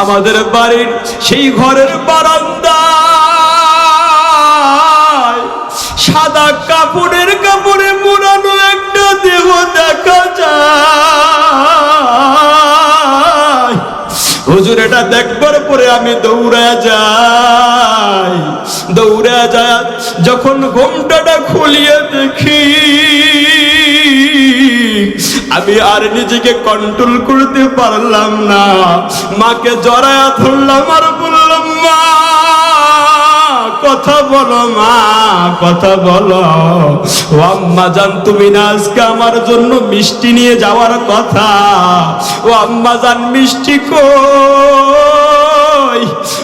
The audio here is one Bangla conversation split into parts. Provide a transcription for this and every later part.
আমাদের বাড়ির সেই ঘরের বারান্দায় সাদা কাপড়ে মোড়ানো একটা দেহ দেখা যায়। হুজুর এটা দেখবার পরে আমি দৌড়ে যাই, যখন ঘোমটাটা খুলিয়ে দেখি আমি আর নিজেকে কন্ট্রোল করতে পারলাম না। মাকে জড়ায়া ধরলাম আর বললাম, মা কথা বলো, মা কথা বলো। ও আম্মা জান, তুমি না আজকে আমার জন্য মিষ্টি নিয়ে যাওয়ার কথা? ও আম্মা জান, মিষ্টি কই?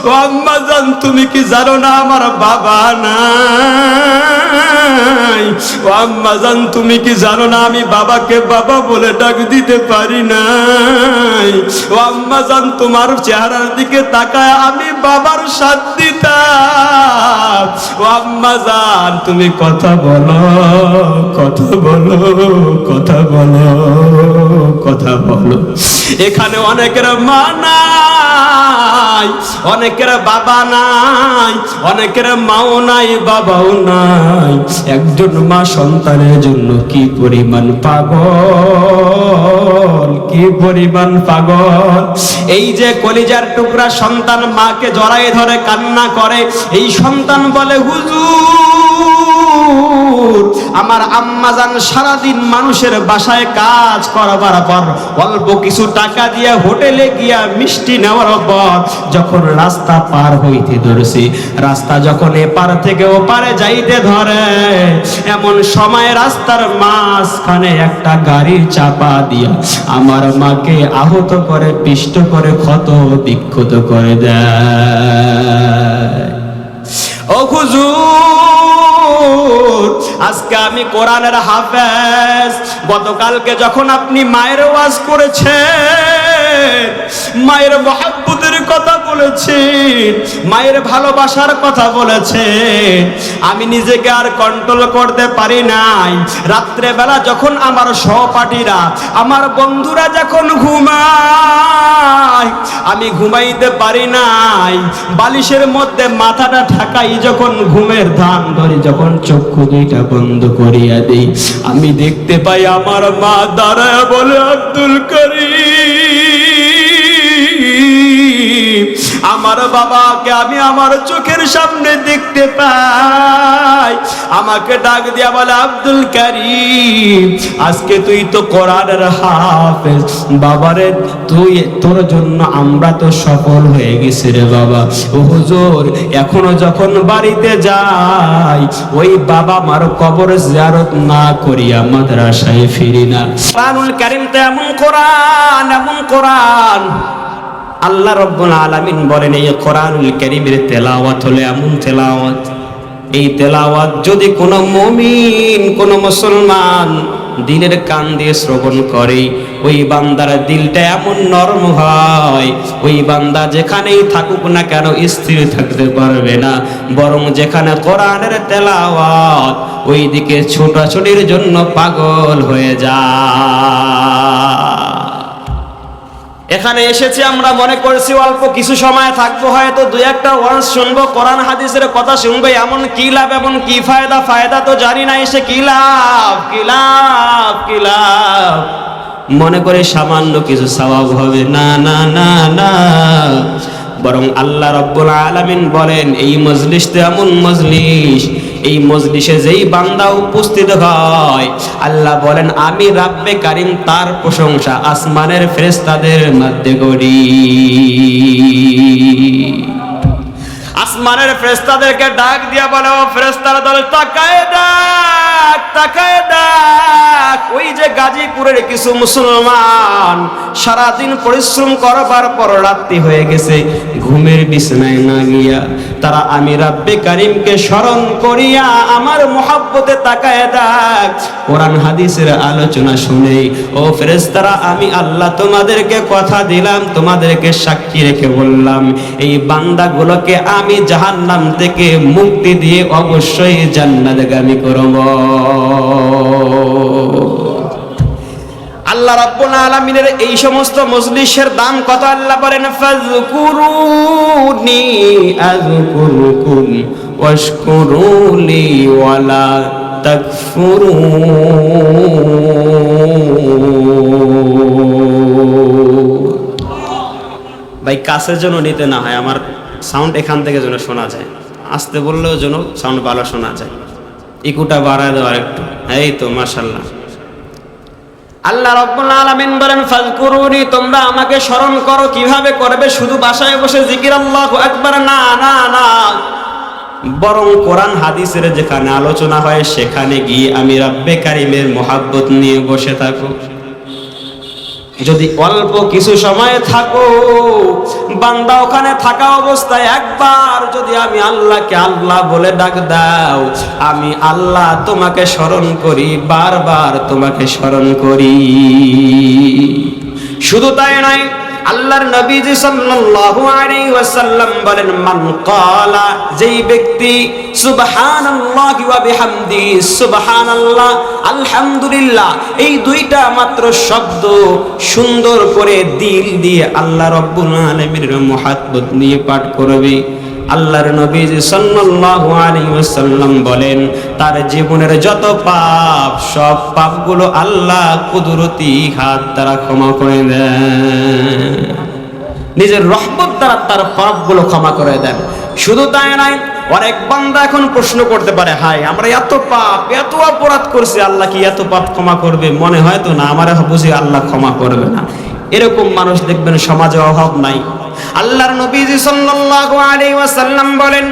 ও আম্মা জান, তুমি কি জানো না আমার বাবা নাই? ও আম্মা জান, তুমি কি জানো না আমি বাবাকে বাবা বলে ডাক দিতে পারি নাই? ও আম্মা জান, তোমার চেহারার দিকে তাকায় আমি বাবার সাথ দিতাম। ও আম্মা জান, তুমি কথা বলো, কথা বলো, কথা বলো, কথা বলো। এখানে অনেকের মা নাই, অনেকের বাবা নাই, অনেকের মাও নাই, বাবাও নাই। একজন মা সন্তানের জন্য কি পরিমাণ পাগল, কি পরিমাণ পাগল। এই যে কলিজার টুকরা সন্তান মাকে জড়ায় ধরে কান্না করে, এই সন্তান বলে, হুজুর আমার আম্মা জান সারাদিন মানুষের বাসায় কাজ করবার পর অল্প কিছু টাকা দিয়ে হোটেলে গিয়া মিষ্টি নেওয়ার পর যখন রাস্তা পার হইতে ধরেছে, রাস্তা যখন এপার থেকে ওপারে যাইতে ধরে, এমন সময় রাস্তার মাঝখানে একটা গাড়ি চাপা দিয়া আমার মাকে আহত করে, পিষ্ট করে, ক্ষত বিক্ষত করে দেয়। ও হুজুর, আজকে আমি কোরআনের হাফেজ। গতকালকে যখন আপনি মায়ের ওয়াজ করেছেন, মায়ের মহব্বতের কথা বলেছেন, মায়ের ভালোবাসার কথা বলেছেন, আমি নিজেকে আর কন্ট্রোল করতে পারি নাই। রাত্রে বেলা যখন আমার সহপাঠীরা, আমার বন্ধুরা যখন ঘুমায়, আমি ঘুমাইতে পারি নাই। বালিশের মধ্যে মাথাটা ঠাকাই যখন ঘুমের ধান ধরি, যখন চক্ষু দুইটা বন্ধ করিয়া দেই, আমি দেখতে পাই আমার মা দাঁড়ায় বলে, আব্দুল করিম, আমার বাবাকে আমি আমার চোখের সামনে দেখতে পাই। আমাকে ডাক দিয়া বলে, আব্দুল করিম, আজকে তুই তো কোরআনের হাফেজ, বাবারে তুই, তোর জন্য আমরা তো সফল হয়ে গেছি রে বাবা। ও হুজুর, এখনো যখন বাড়িতে যাই, ওই বাবা মার কবর জিয়ারত না করিয়া মাদ্রাসায় ফিরি না। কোরআনুল কারীম তো এমন কোরআন, এমন কোরআন, আল্লাহ রাব্বুল আলামিন বলেন এই কোরআনুল কারীমের তেলাওয়াত হলো এমন তেলাওয়াত, এই তেলাওয়াত যদি কোনো মুমিন, কোনো মুসলমান দিলের কান দিয়ে শ্রবণ করে, ওই বান্দার দিলটা এমন নরম হয়, ওই বান্দা যেখানেই থাকুক না কেন স্থির থাকতে পারবে না, বরং যেখানে কোরআনের তেলাওয়াত ওই দিকে ছোটাছুটির জন্য পাগল হয়ে যায়। এখানে এসেছি আমরা মনে করছি অল্প কিছু সময় থাকবো, হয়তো দুই একটা ওয়াজ শুনবো, কোরআন হাদিসের কথা শুনবো, এমন কি লাভ, এমন কি ফায়দা, ফায়দা তো জানি না, এসে কি লাভ, কি লাভ, কি লাভ। মনে করে সামান্য কিছু সওয়াব হবে, না না না না, বরং আল্লাহ রাব্বুল আলামিন বলেন এই মজলিস তো এমন মজলিস, এই মজলিসে যেই বান্দা উপস্থিত হয়, আল্লাহ বলেন আমি রাব্বে কারীম তার প্রশংসা আসমানের ফেরেশতাদের মধ্যে করি। আসমানের ফেরেশতাদেরকে ডাক দিয়া বলে, ও ফেরেশতারা দল তাকায় ডাক, তাকায় ডাক। ওই যে গাজীপুরের কিছু মুসলমান সারাদিন পরিশ্রম করবার পর রাত্রি হয়ে গেছে, ঘুমের বিছানায় না গিয়া তারা আমি রাব্বে কারীমকে স্মরণ করিয়া আমার মহব্বতে তাকায় ডাক। কোরআন হাদিসের আলোচনা শুনে, ও ফেরেশতারা আমি আল্লাহ তোমাদেরকে কথা দিলাম, তোমাদেরকে সাক্ষী রেখে বললাম, এই বান্দাগুলোকে আমি জাহান্নাম থেকে মুক্তি দিয়ে অবশ্যই জান্নাতগামী করব। আল্লাহ রাব্বুল আলামিনের এই সমস্ত মজলিসের দাম কত? আল্লাহ বলেন ফাযকুরুনি আযকুরুকুম ওয়াশকুরুলি ওয়ালা তাকফুরুন। ভাই কাছের জন্য নিতে না হয়, আমার সাউন্ড এখান থেকে যেন শোনা যায়, আসতে বললেও যেন সাউন্ড ভালো শোনা যায়, ইকুটা বাড়ায় দেওয়ার একটু। এই তো মাশাআল্লাহ। আল্লাহ রাব্বুল আলামিন বলেন ফাযকুরুনি, তোমরা আমাকে স্মরণ করো। কিভাবে করবে? শুধু বাসায় বসে জিকির আল্লাহু আকবার না, না না, বরং কোরআন হাদিসের যেখানে আলোচনা হয় সেখানে গিয়ে আমি রব্বে কারিমের মহব্বত নিয়ে বসে থাকো। যদি অল্প কিছু সময় থাকো বান্দা, ওখানে থাকা অবস্থায় একবার যদি আমি আল্লাহকে আল্লাহ বলে ডাক দাও, আমি আল্লাহ তোমাকে স্মরণ করি, বারবার তোমাকে স্মরণ করি। শুধু তাই নয়, আল্লাহর নবীজি সাল্লাল্লাহু আলাইহি ওয়াসাল্লাম বলেন মান ক্বালা, যেই ব্যক্তি সুবহানাল্লাহি ওয়া বিহামদিহি, সুবহানাল্লাহ আলহামদুলিল্লাহ, এই দুইটা মাত্র শব্দ সুন্দর করে দিল দিয়ে আল্লাহ রাব্বুল আলামিনের মুহাব্বত নিয়ে পাঠ করবে, আল্লাহর নবীজি সাল্লাল্লাহু আলাইহি ওয়াসাল্লাম বলেন তার জীবনের যত পাপ, সব পাপগুলো আল্লাহ কুদরতি হাত দ্বারা ক্ষমা করে দেন, নিজের রহমত দ্বারা তার পাপগুলো ক্ষমা করে দেন। শুধু তাই নয়, অনেক বান্দা এখন প্রশ্ন করতে পারে, হায় আমরা এত পাপ, এত অপরাধ করছি, আল্লাহ কি এত পাপ ক্ষমা করবে? মনে হয় তো না, আমার বুঝি আল্লাহ ক্ষমা করবে না। এরকম মানুষ দেখবেন সমাজে অভাব নাই। আল্লাহর নবীজি সাল্লাল্লাহু আলাইহি ওয়াসাল্লাম বলেন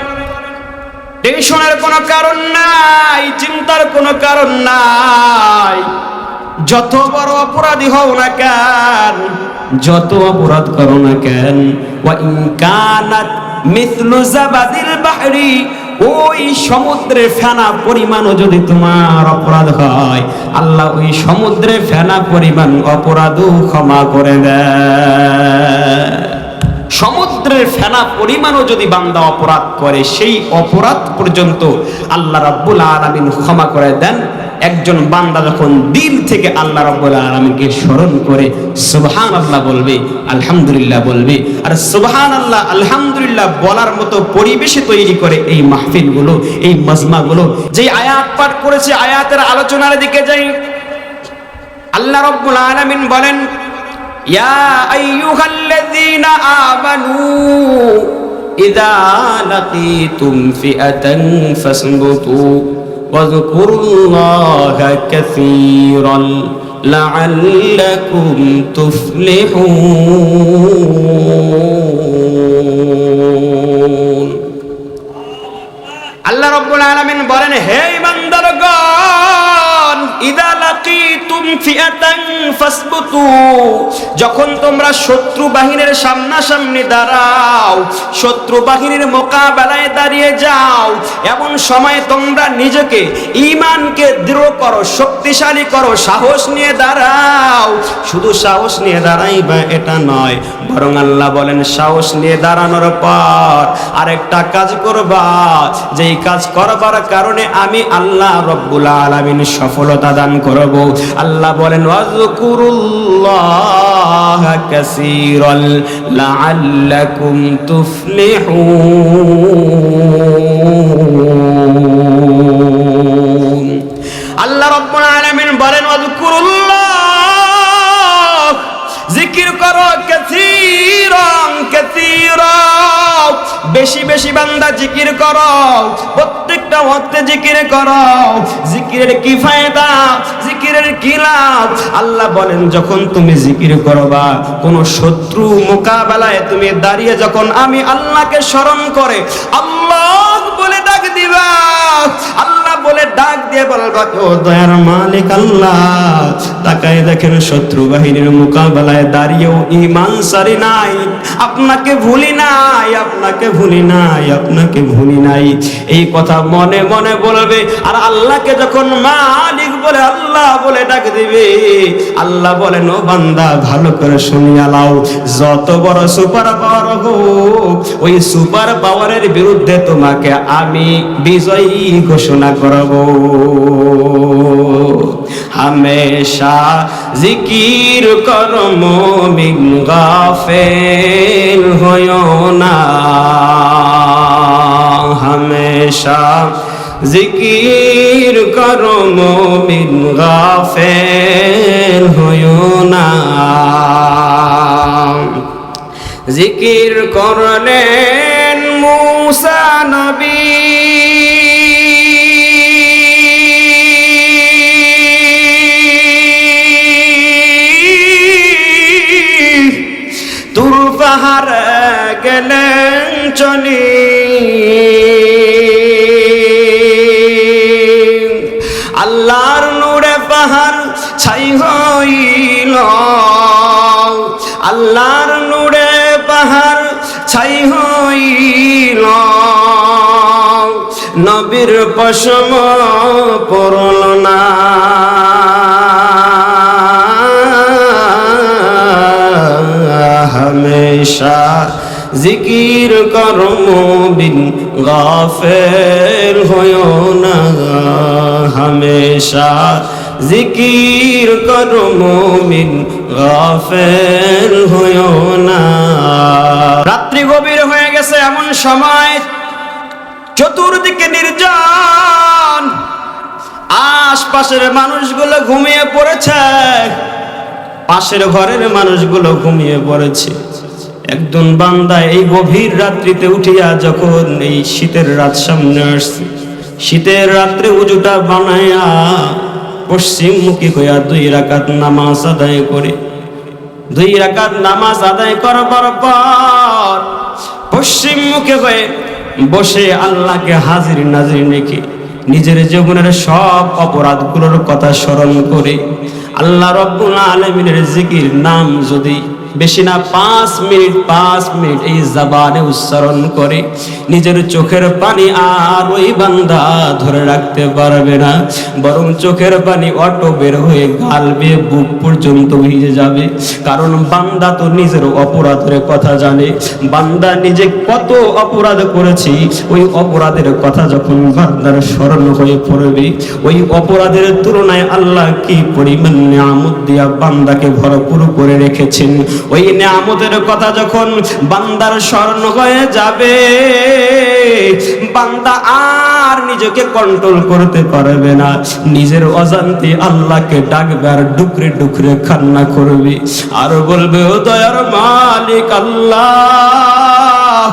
টেনশনের কোনো কারণ নাই, চিন্তার কোনো কারণ নাই। যত বড় অপরাধী হও না কেন, যত অপরাধ করো না কেন, ওয়া ইন কানাত মিথলু জাবাদিল বাহরি, ওই সমুদ্রের ফেনা পরিমাণও যদি তোমার অপরাধ হয়, আল্লাহ ওই সমুদ্রের ফেনা পরিমাণ অপরাধও ক্ষমা করে দেয়। সমুদ্রের ফেনা পরিমাণও যদি বান্দা অপরাধ করে, সেই অপরাধ পর্যন্ত আল্লাহ রাব্বুল আলামিন ক্ষমা করে দেন। একজন বান্দা যখন দিল থেকে আল্লাহ রাব্বুল আলামিনকে স্মরণ করে সুবহানাল্লাহ বলবে, আলহামদুলিল্লাহ বলবে, আর সুবহানাল্লাহ আলহামদুলিল্লাহ বলার মতো পরিবেশে তৈরি করে এই মাহফিলগুলো, এই মাজমাগুলো। যে আয়াত পাঠ করেছে, আয়াতের আলোচনার দিকে যাই। আল্লাহ রাব্বুল আলামিন বলেন ইয়া আইয়ুহাল্লাযীনা আমানু ইযা লাকীতুম ফিআতান ফাসবুতু ওয়াযকুরুল্লাহা কাসীরান লাআল্লাকুম তুফলিহুন। আল্লাহ রাব্বুল আলামিন বলেন, হে বান্দারগণ, ইযা লাকীতুম ফিআতান ফাসবুতু, যখন তোমরা শত্রু বাহিনীর সামনাসামনি দাঁড়াও, শত্রু বাহিনীর মোকাবেলায় দাঁড়িয়ে যাও, এমন সময় তোমরা নিজেকে ঈমানকে দৃঢ় করো, শক্তিশালী করো, সাহস নিয়ে দাঁড়াও। শুধু সাহস নিয়ে দাঁড়াইবা এটা নয়, বরং আল্লাহ বলেন সাহস নিয়ে দাঁড়ানোর পর আরেকটা কাজ করবা, যেই কাজ করবার কারণে আমি আল্লাহ রব্বুল আলামিন সফলতা দান করব। আল্লাহ বলেন ওয়াযকুরুল্লাহা কাসীরান লাআল্লাকুম তুফলিহুন। আল্লাহ রব্বুল আলামিন বলেন ওয়াযকুরুল্লাহ, জিকির করো, কাসীরান কাসীরা, বেশি বেশি বান্দা জিকির করো, প্রত্যেকটা ওয়াক্তে জিকির করো। জিকিরের কি ফায়দা, জিকিরের কি লাভ? আল্লাহ বলেন যখন তুমি জিকির করবা, কোন শত্রু মোকাবেলায় তুমি দাঁড়িয়ে যখন আমি আল্লাহকে স্মরণ করে আল্লাহ বলে ডাক দিবা, আল্লাহ বলে ডাক দিয়ে বলবা ও দয়ার মালিক আল্লাহ, তাকায় দেখেন শত্রু বাহিনীর মোকাবেলায় দাঁড়িয়েও ঈমান সারি নাই, আপনাকে ভুলি নাই, আপনাকে ভুলি নাই, আপনাকে ভুলি নাই, এই কথা মনে মনে বলবে। আর আল্লাহকে যখন মালিক বলে আল্লাহ বলে ডাক দিবে, আল্লাহ বলেন ও বান্দা ভালো করে শুনিয়া লাও, যত বড় সুপার পাওয়ার হোক, ওই সুপার পাওয়ারের বিরুদ্ধে তোমাকে আমি বিজয়ী ঘোষণা করব। করব। हमेशा जिकिर करो मोमिन गाफिल होयो ना, हमेशा जिकिर करो मोमिन गाफिल होयो ना। जिकिर करलेन मूसा नबी, তুর পাহাড়ে গেলেন চলি, আল্লাহর নূরে পাহাড় ছাই হইল, আল্লাহর নূরে পাহাড় ছাই হইল, নবীর পশম পড়ল না। हमेशा जिकिर करो मोमिन गाफिल होयो ना, हमेशा जिकिर करो मोमिन गाफिल होयो ना। রাত্রি গভীর হয়ে গেছে, এমন সময় চতুর্দিকে নির্জন, আশপাশের মানুষগুলো ঘুমিয়ে পড়েছে, পাশের ঘরের মানুষগুলো ঘুমিয়ে পড়েছে। একজন বান্দা এই গভীর রাত্রিতে উঠিয়া যখন এই শীতের রাত সামনে আসছে, শীতের রাত্রে উজুটা বানায়া পশ্চিমমুখী হইয়া 2 রাকাত নামাজ আদায় করে, 2 রাকাত নামাজ আদায় করবার পর পশ্চিমমুখী হয়ে বসে আল্লাহকে হাজির নাজির রেখে নিজের জীবনের সব অপরাধগুলোর কথা স্মরণ করে আল্লাহ রব্বুল আলামিনের জিকির নাম যদি বেশি না 5 মিনিট এই জবানে উচ্চারণ করে, নিজের চোখের পানি আর ওই বান্দা ধরে রাখতে পারবে না, বরং চোখের পানি অটো বের হয়ে গাল বেয়ে বুক পর্যন্ত ভিজে যাবে। কারণ বান্দা তো নিজের অপরাধের কথা জানে, বান্দা নিজে কত অপরাধ করেছি, ওই অপরাধের কথা যখন বান্দার স্মরণ হয়ে পড়বে, ওই অপরাধের তুলনায় আল্লাহ কি পরিমাণ নিয়ামত দিয়া বান্দাকে ভরপুর করে রেখেছেন, ওই নিয়ামতের কথা যখন বান্দার স্মরণ হয়ে যাবে, বান্দা আর নিজেকে কন্ট্রোল করতে পারবে না, নিজের অজান্তে আল্লাহকে ডাকবে আর ডুকরে ডুকরে কান্না করবে আর বলবে, ও দয়ার মালিক আল্লাহ,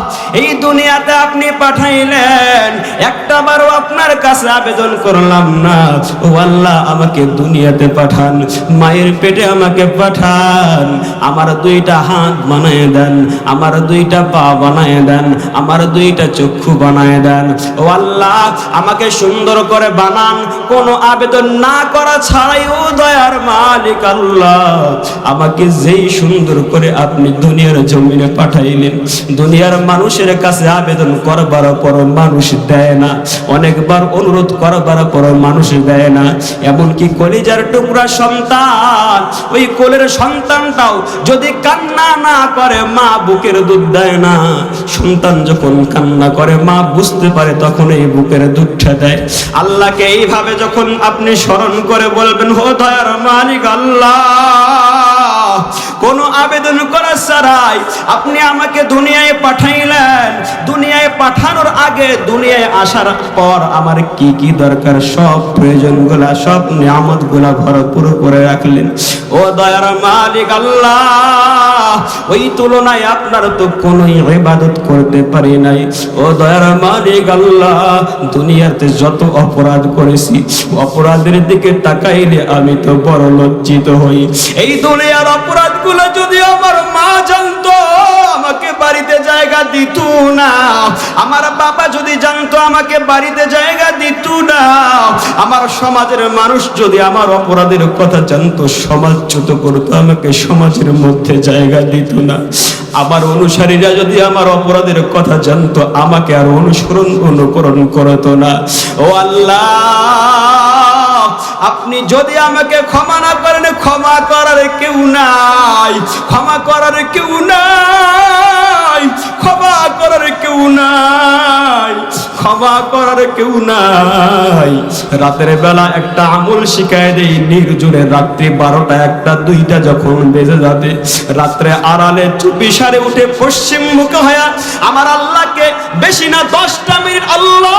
এই দুনিয়াতে আপনি পাঠাইলেন, একটাবারও আপনার কাছে আবেদন করলাম না, ও আল্লাহ আমাকে দুনিয়াতে পাঠান, মায়ের পেটে আমাকে পাঠান, আমার 2টা হাত বানায় দেন, আমার 2টা পা বানায় দেন, আমার 2টা চক্ষু বানায় দেন, ও আল্লাহ আমাকে সুন্দর করে বানান, কোনো আবেদন না করা ছাড়াই, ও দয়ার মালিক আল্লাহ আমাকে যেই সুন্দর করে আপনি দুনিয়ার জমিনে পাঠাইলেন, দুনিয়ার মানুষের কাছে আবেদন করবার পর মানুষ দেয় না, অনেকবার অনুরোধ করবার পর মানুষ দেয় না, এমনকি কলিজার টুকরা সন্তান, ওই কোলের সন্তানটাও যদি কান্না না করে মা বুকের দুধ দেয় না, সন্তান যখন কান্না করে মা বুঝতে পারে তখন এই বুকের দুধটা দেয়। আল্লাহকে এইভাবে যখন আপনি স্মরণ করে বলবেন, ও দয়ার মালিক আল্লাহ, কোনো আবেদন করা ছাড়াই আপনি আমাকে দুনিয়ায় পাঠাইলেন, দুনিয়ায় পাঠানোর আগে দুনিয়ায় আসার পর আমার কি কি দরকার সব প্রয়োজনগুলা সব নিয়ামতগুলা ভরপুর করে রাখলেন। ও দয়ার মালিক আল্লাহ, ওই তুলনায় আপনার তো কোনো ইবাদত করতে পারি নাই। ও দয়ার মালিক আল্লাহ, দুনিয়াতে যত অপরাধ করেছি অপরাধের দিকে তাকাইলে আমি তো বড় লজ্জিত হই। এই দুনিয়ার অপরাধগুলো যদি আমার মা জানতো আমাকে বাড়িতে জায়গা দিত না, আমার বাবা যদি জানতো আমাকে বাড়িতে জায়গা দিত না, আমার সমাজের মানুষ যদি আমার অপরাধের কথা জানতো সমাজচ্যুত করতো, আমাকে সমাজের মধ্যে জায়গা দিত না, আমার অনুসারীরা যদি আমার অপরাধের কথা জানতো আমাকে আর অনুকরণ করতো না। ও আল্লাহ, আপনি যদি আমাকে ক্ষমা না করেন, ক্ষমা করার কেউ নাই, ক্ষমা করার কেউ নাই, ক্ষমা করার কেউ নাই, ক্ষমা করার করার কেউ নাই। রাতের বেলা একটা আমল শিখায় দেই, নির্জনে রাত্রি 12টা 1টা 2টা যখন বেজে যাবে, রাত্রে আড়ালে চুপি সারে উঠে পশ্চিম মুখে হয়ে আমার আল্লাহকে বেশি না 10টা মিনিট আল্লাহ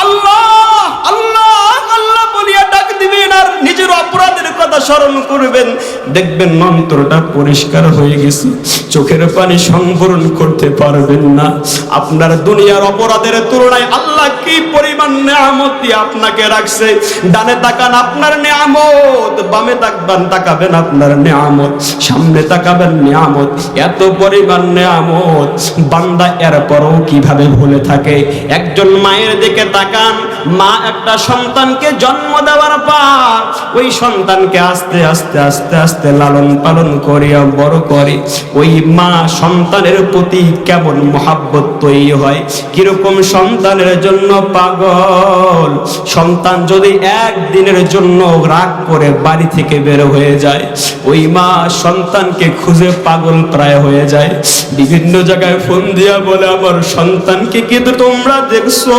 আল্লাহ আল্লাহ আল্লাহ বলিয়া ডাক দিবেন আর নিজের অপরাধের কথা স্মরণ করবেন। দেখবেন অন্তরটা পরিষ্কার হয়ে গেছে, চোখের পানি সংবরণ করতে পারবেন না। আপনার দুনিয়ার অপরাধের তুলনায় আল্লাহ কি পরিমাণ নেয়ামত দিয়ে আপনাকে রাখছে। ডানে তাকান আপনার নেয়ামত, বামে তাকাবেন আপনার নেয়ামত, সামনে তাকাবেন নেয়ামত, এত পরিমাণ নেয়ামত। বান্দা এরপরও কিভাবে ভুলে থাকে? একজন মায়ের দিকে তাকান, মা একটা সন্তানকে জন্ম দেওয়ার পর ওই সন্তানকে আস্তে আস্তে আস্তে আস্তে লালন পালন করিয়া বড় করে। ওই মা সন্তানের প্রতি কেমন মহাব্বত তৈরি হয়, কিরকম সন্তানের জন্য পাগল। সন্তান যদি একদিনের জন্য রাগ করে বাড়ি থেকে বের হয়ে যায়, ওই মা সন্তানকে খুঁজে পাগল প্রায় হয়ে যায়। বিভিন্ন জায়গায় ফোন দিয়া বলে, আমার সন্তানকে কিন্তু তোমরা দেখছো?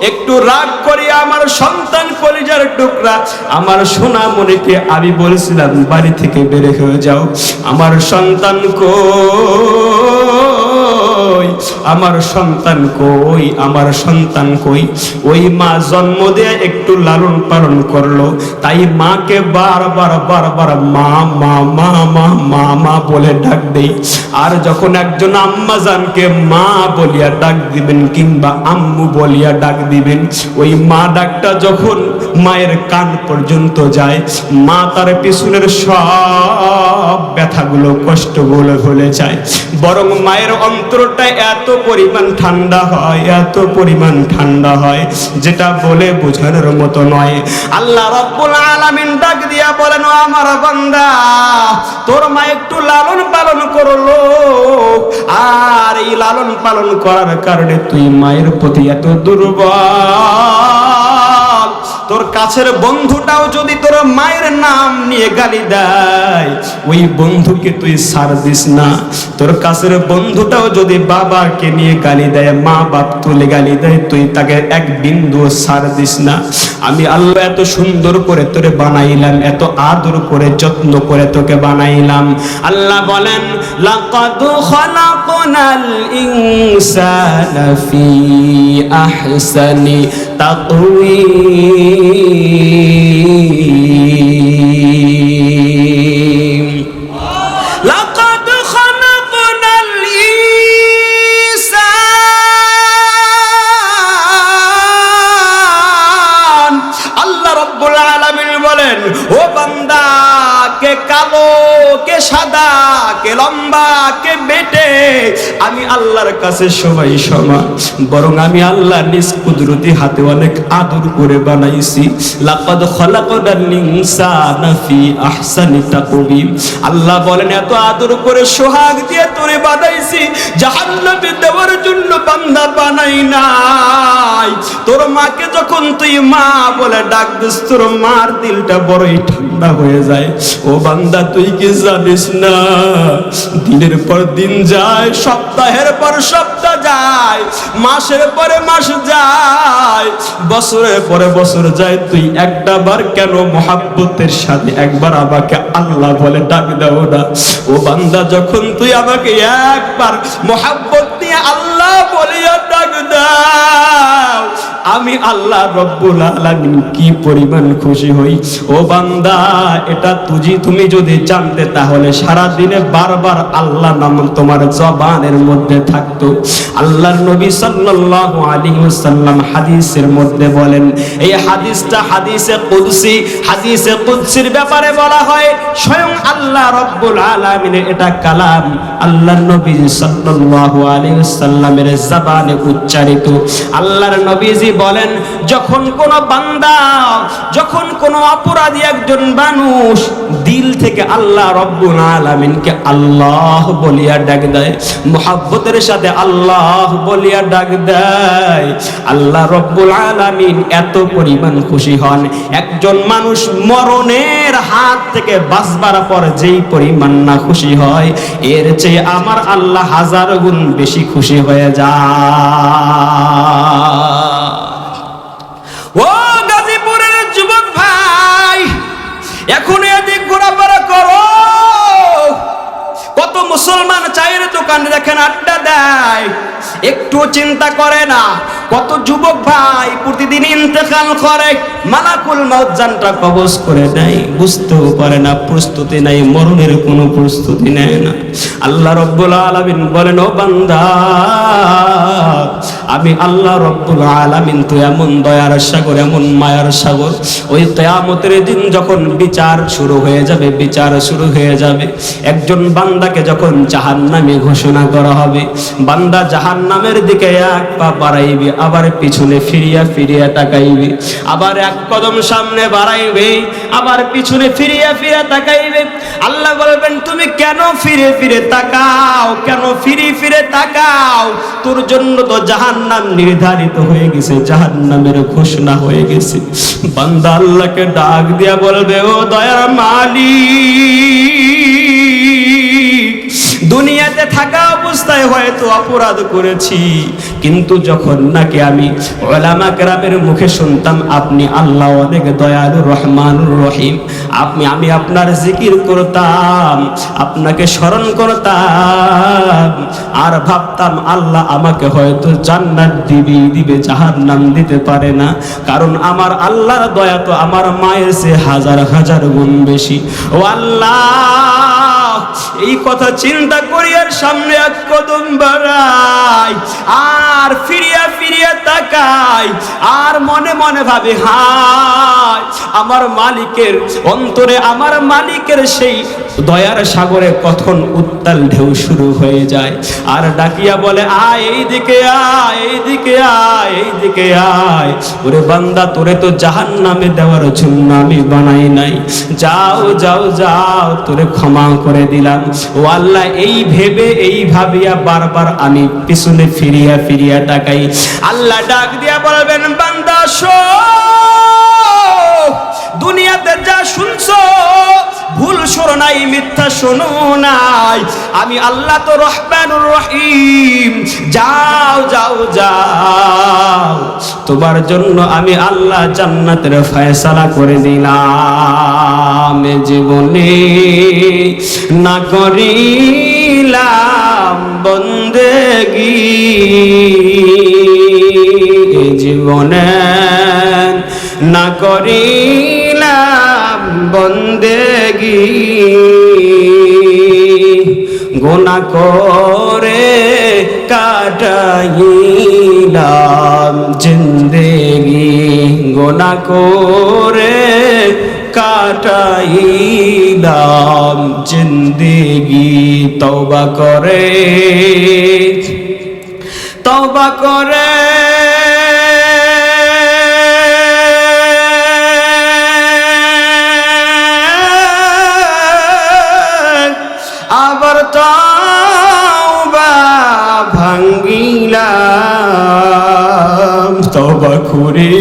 একটু রাগ করে আমার সন্তান কলিজার টুকরা আমার সোনামণিকে আমি বলছিলাম বাড়ি থেকে বের হয়ে যাও। আমার সন্তান কই, আমার সন্তান কই, আমার সন্তান কই? ওই মা জন্ম দিয়ে একটু লালন পালন করলো, তাই মাকে বারবার বারবার মা মা মা মা মা মা বলে ডাক দেই। আর যখন একজন আম্মা জানকে মা বলিয়া ডাক দিবেন কিংবা আম্মু বলিয়া ডাক দিবেন, ওই মা ডাকটা যখন মায়ের কান পর্যন্ত যায়, মা তার পিছনের সব ব্যথাগুলো কষ্টগুলো ভুলে যায়। বরং মায়ের অন্তরটা এত পরিমাণ ঠান্ডা হয়, এত পরিমাণ ঠান্ডা হয় যেটা বলে বোঝানোর মতো নয়। আল্লাহ রাব্বুল আলামিন ডাক দিয়া বলেন, ও আমার বান্দা, তোর মা একটু লালন পালন করলো, আর এই লালন পালন করার কারণে তুই মায়ের প্রতি এত দুর্বল। তোর কাছের বন্ধুটাও যদি তোর মায়ের নাম নিয়ে গালি দেয়, ওই বন্ধুকে তুই ছাড় দিস না। তোর কাছের বন্ধুটাও যদি বাবাকে নিয়ে গালি দেয়, মা বাপ তুলে গালি দেয়, তুই তাকে এক বিন্দু ছাড় দিস না। আমি আল্লাহ এত সুন্দর করে তোরে বানাইলাম, এত আদর করে যত্ন করে তোকে বানাইলাম। আল্লাহ বলেন, লাকাদ খালাকনাল ইনসানা ফি আহসানি তাকওয়িম। লাকাদ খালাকনাল ইনসান। আল্লাহ রাব্বুল আলামিন বলেন, ও বান্দা, কে কালো, কে সাদা, কে লম্বা, কে বেটে, আমি আল্লাহর কাছে সবাই সমান। বরং আমি আল্লাহ নিজ কুদরতি হাতে অনেক আদর করে বানাইছি। লাকাদ খালাকনাল ইনসানা ফি আহসানি তাকওয়িম। আল্লাহ বলেন, এত আদর করে সোহাগ দিয়ে তোরে বানাইছি, জাহান্নামে দেওয়ার জন্য বান্দা বানাই নাই। তোর মাকে যখন তুই মা বলে ডাক দিস, তোর মার দিলটা বড়ই ঠান্ডা হয়ে যায়। ও বান্দা, তুই কি জানিস না, দিনের পর দিন যায়, সপ্তাহের পর সপ্তাহ যায়, মাসের পরে মাস যায়, বছরের পরে বছর যায়, তুই একটা বার কেন মহাব্বতের সাথে একবার আমাকে আল্লাহ বলে ডাক দাও না? ও বান্দা, যখন তুই আমাকে একবার মহাব্বত নিয়ে আল্লাহ বলিয়া ডাক দাও, আমি আল্লাহ রব্বুল আলামিন কি পরিমাণ খুশি হই। ও বান্দা, এটা তুমি যদি জানতে, তাহলে সারা দিনে বারবার আল্লাহ নাম তোমার জবানের মধ্যে থাকতো। আল্লাহর নবী সাল্লাল্লাহু আলাইহি ওয়াসাল্লাম হাদিসের মধ্যে বলেন, এই হাদিসটা হাদিসে কুদসি, হাদিসে কুদসির ব্যাপারে বলা হয়, স্বয়ং আল্লাহ রব্বুল আলামিনের এটা কালাম, আল্লাহর নবী সাল্লাল্লাহু আলাইহি ওয়াসাল্লামের জবানে উচ্চারিত। আল্লাহর নবীজি বলেন, যখন কোন বান্দা, যখন কোন অপরাধী একজন মানুষ দিল থেকে আল্লাহ রব্বুল আলামিনকে আল্লাহ বলিয়া ডাক দেয়, মুহাব্বতের সাথে আল্লাহ বলিয়া ডাক দেয়, আল্লাহ রব্বুল আলামিন এত পরিমাণ খুশি হন। একজন মানুষ মরণের হাত থেকে বাঁচবার পর যেই পরিমাণ না খুশি হয়, এর চেয়ে আমার আল্লাহ হাজার গুণ বেশি খুশি হয়ে যায়। ও গাজীপুরের যুবক ভাই, এখন এদিক ঘোরাফেরা করো। কত মুসলমান চায়ের দোকানে দেখেন আড্ডা দেয়, একটু চিন্তা করে না। কত যুবক ভাই প্রতিদিন ইন্তেকাল করে, মালাকুল মউত জানটা কবজ করে দেয়, বুঝতেও পারে না, প্রস্তুতি নাই, মরণের কোনো প্রস্তুতি নেয় না। আল্লাহ রব্বুল আলামিন বলেন, ও বান্দা, আমি আল্লাহ রব্বুল আলামিন তো এমন দয়ার সাগর, এমন মায়ার সাগর, ওই কিয়ামতের দিন যখন বিচার শুরু হয়ে যাবে, বিচার শুরু হয়ে যাবে, একজন বান্দাকে যখন জাহান্নামে ঘোষণা করা হবে, বান্দা জাহান্নামের দিকে এক পা বাড়াইবে, আবার পিছনে ফিরিয়া ফিরিয়া তাকাইবে, আবার এক কদম সামনে বাড়াইবে, আবার পিছনে ফিরিয়া ফিরিয়া তাকাইবে। আল্লাহ বলবেন, তুমি কেন ফিরে ফিরে তাকাও, কেন ফিরে ফিরে তাকাও? তোর জন্য তো জাহান্নাম নির্ধারিত হয়ে গেছে, জাহান্নামের ঘোষণা হয়ে গেছে। বান্দা আল্লাহকে ডাক দিয়া বলবে, ও দয়ার মালিক, দুনিয়াতে থাকা অবস্থায় হয়তো অপরাধ করেছি, কিন্তু যখন নাকি আমি উলামা কেরামের মুখে শুনতাম আপনি আল্লাহ অনেক দয়ালু রহমানুর রহিম, আমি আপনার জিকির করতাম, আপনাকে স্মরণ করতাম, আর ভাবতাম আল্লাহ আমাকে হয়তো জান্নাত দিবে, জাহান্নাম দিতে পারে না, কারণ আমার আল্লাহর দয়া তো আমার মায়ের চেয়ে হাজার হাজার গুণ বেশি। ও আল্লাহ, এই কথা চিন্তা করি আর সামনে এক কদম বাড়াই, আর ফিরিয়া ফিরিয়া তাকাই, আর মনে মনে ভাবি, হায় আমার মালিকের অন্তরে, আমার মালিকের সেই দয়ার সাগরে কখন উত্তাল ঢেউ শুরু হয়ে যায়, আর ডাকিয়া বলে, আয় এইদিকে আয়, এইদিকে আয়, এইদিকে আয়। ওরে বান্দা, তোরে তো জাহান্নামে দেওয়ার জন্য আমি বানাই নাই, যাও যাও যাও, তোরে ক্ষমা করে দিলাম। ও আল্লাহ, এই ভেবে এই ভাবিয়া বারবার আমি পিছনে ফিরিয়া ফিরিয়া তাকাই। আল্লাহ ডাক দিয়া বলবেন, বান্দা দুনিয়াতে যা শুনছো ভুল শোনো নাই, মিথ্যা শোনো নাই, আমি আল্লাহ তো রহমানুর রহিম, যাও যাও যাও, তোমার জন্য আমি আল্লাহ জান্নাতের ফয়সালা করে দিলাম। জীবনে না করিলাম বন্দেগী, জীবনে না করিলাম বন্দেগী, গুনাহ করে কাটাইলাম জিন্দেগি, গুনাহ করে কাটাইলাম জিন্দেগি। তওবা করে, তওবা করে আবার তওবা ভাঙ্গিলাম, তওবা করে,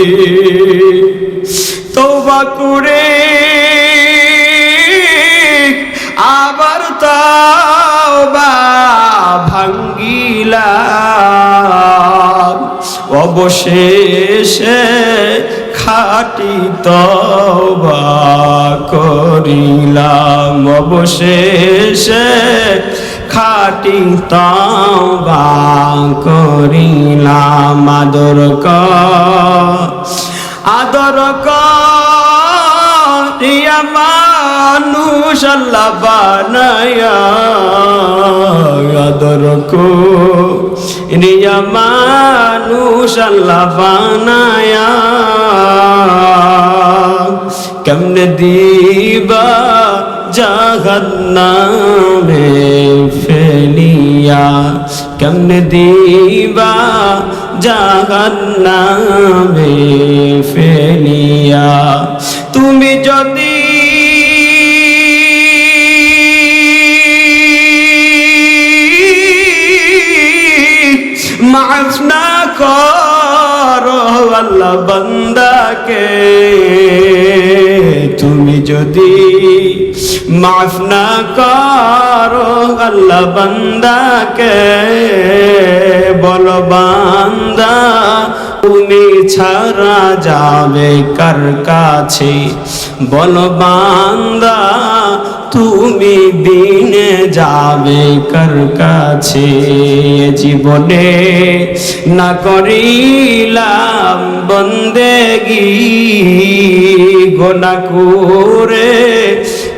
তওবা করে আবার তওবা ভাঙ্গিলাম, অবশেষে খাঁটি তওবা করিলাম, অবশেষে খাঁটি তওবা করিলাম। আদর করিয়া মানুষ আল্লাহ বানায়া, আদর করিয়া মানুষ আল্লাহ বানায়া, কেমনে দিবা জাহান্নামে ফেলিয়া, কেমনে দিবা জাহান্নামে ফেলিয়া। তুমি যদি মাফ না করো আল্লাহ বান্দাকে, তুমি যদি মাফ না করো আল্লাহ বান্দাকে, বলো বান্দা তুমি ছাড়া যাবে কার কাছে, বলো বান্দা তুমি বিনে যাবে কার কাছে। জীবনে না করিলাম বন্দেগি, গোনা করে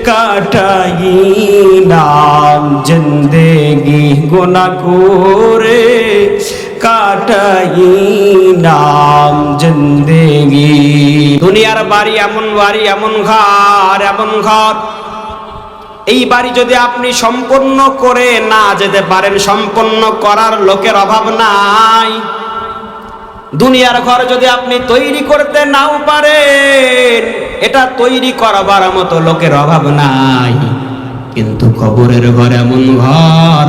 কাটাইলাম জিন্দেগি, গোনা করে কাটাইলাম জিন্দেগি। দুনিয়ার বাড়ি এমন বাড়ি, এমন ঘর, এমন ঘর, এই বাড়ি যদি আপনি সম্পূর্ণ করে না যেতে পারেন, সম্পূর্ণ করার লোকের অভাব নাই। দুনিয়ার ঘর যদি আপনি তৈরি করতে নাও পারেন, এটা তৈরি করবার মতো লোকের অভাব নাই। কিন্তু কবরের ঘর এমন ঘর,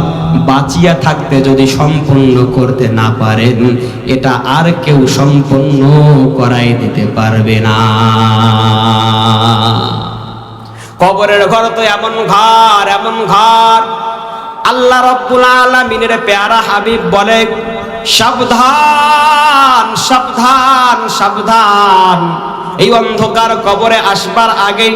বাঁচিয়া থাকতে যদি সম্পূর্ণ করতে না পারেন, এটা আর কেউ সম্পূর্ণ করাই দিতে পারবে না। কবরের ঘর তো এমন ঘর, এমন ঘর, আল্লাহ রাব্বুল আলামিনের পেয়ারা হাবিব বলে সাবধান সাবধান সাবধান, এই অন্ধকার কবরে আসবার আগেই